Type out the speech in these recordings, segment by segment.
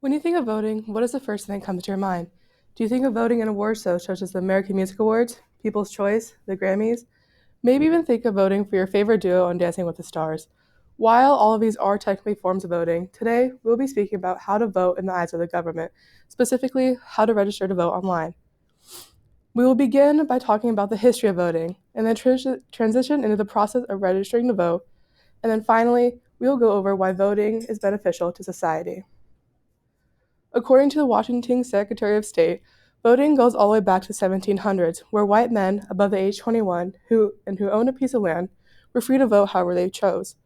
When you think of voting, what is the first thing that comes to your mind? Do you think of voting in awards shows such as the American Music Awards, People's Choice, the Grammys? Maybe even think of voting for your favorite duo on Dancing with the Stars. While all of these are technically forms of voting, today we'll be speaking about how to vote in the eyes of the government, specifically how to register to vote online. We will begin by talking about the history of voting, and then transition into the process of registering to vote, and then finally, we will go over why voting is beneficial to society. According to the Washington Secretary of State, voting goes all the way back to the 1700s, where white men above the age 21 who owned a piece of land were free to vote however they chose.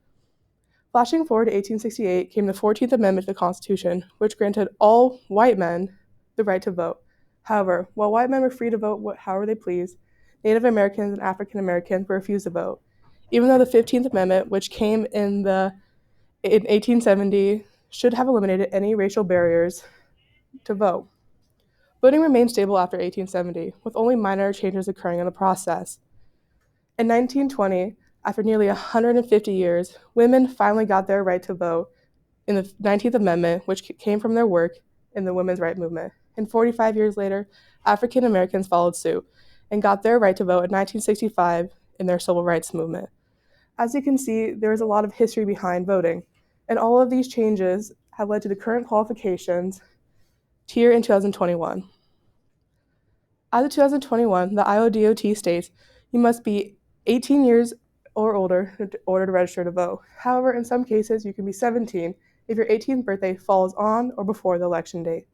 Flashing forward to 1868 came the 14th Amendment to the Constitution, which granted all white men the right to vote. However, while white men were free to vote however they pleased, Native Americans and African Americans were refused to vote. Even though the 15th Amendment, which came in 1870, should have eliminated any racial barriers to vote. Voting remained stable after 1870, with only minor changes occurring in the process. In 1920, after nearly 150 years, women finally got their right to vote in the 19th Amendment, which came from their work in the women's rights movement. And 45 years later, African Americans followed suit and got their right to vote in 1965 in their civil rights movement. As you can see, there is a lot of history behind voting, and all of these changes have led to the current qualifications here in 2021. As of 2021, the IODOT states you must be 18 years or older in order to register to vote. However, in some cases, you can be 17 if your 18th birthday falls on or before the election date.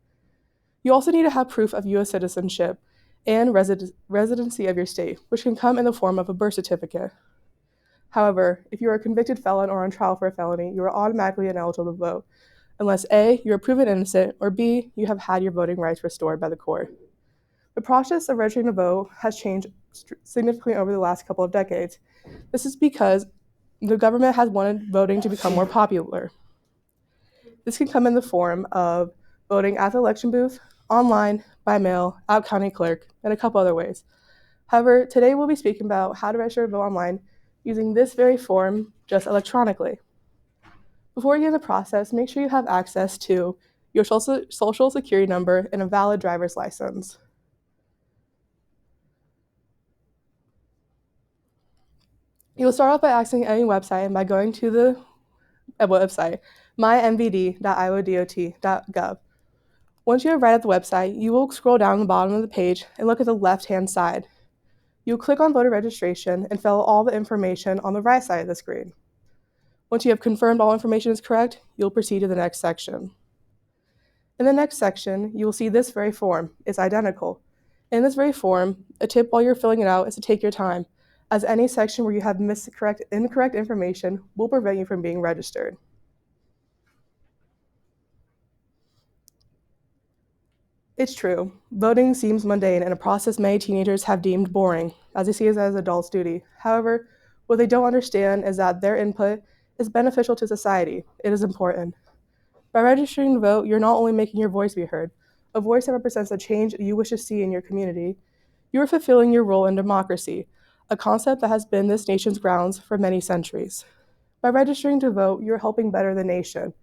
You also need to have proof of U.S. citizenship and residency of your state, which can come in the form of a birth certificate. However, if you are a convicted felon or on trial for a felony, you are automatically ineligible to vote, unless A, you are proven innocent, or B, you have had your voting rights restored by the court. The process of registering to vote has changed significantly over the last couple of decades. This is because the government has wanted voting to become more popular. This can come in the form of voting at the election booth, online, by mail, out county clerk, and a couple other ways. However, today we'll be speaking about how to register to vote online using this very form just electronically. Before you begin the process, make sure you have access to your social security number and a valid driver's license. You will start off by accessing any website and by going to the website, mymvd.iodot.gov. Once you arrive at the website, you will scroll down the bottom of the page and look at the left-hand side. You will click on voter registration and fill all the information on the right side of the screen. Once you have confirmed all information is correct, you'll proceed to the next section. In the next section, you will see this very form. It's identical. In this very form, a tip while you're filling it out is to take your time, as any section where you have incorrect information will prevent you from being registered. It's true. Voting seems mundane and a process many teenagers have deemed boring, as they see it as adults' duty. However, what they don't understand is that their input is beneficial to society. It is important. By registering to vote, you're not only making your voice be heard, a voice that represents the change you wish to see in your community, you are fulfilling your role in democracy, a concept that has been this nation's grounds for many centuries. By registering to vote, you're helping better the nation.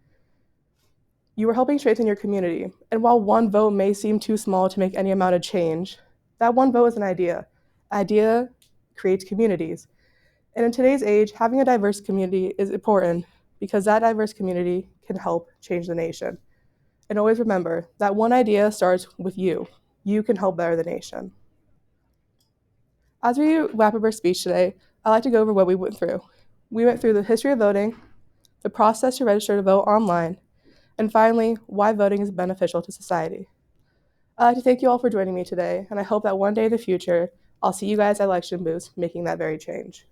You are helping strengthen your community. And while one vote may seem too small to make any amount of change, that one vote is an idea. Idea creates communities. And in today's age, having a diverse community is important because that diverse community can help change the nation. And always remember that one idea starts with you. You can help better the nation. As we wrap up our speech today, I'd like to go over what we went through. We went through the history of voting, the process to register to vote online, and finally, why voting is beneficial to society. I'd like to thank you all for joining me today, and I hope that one day in the future, I'll see you guys at election booths making that very change.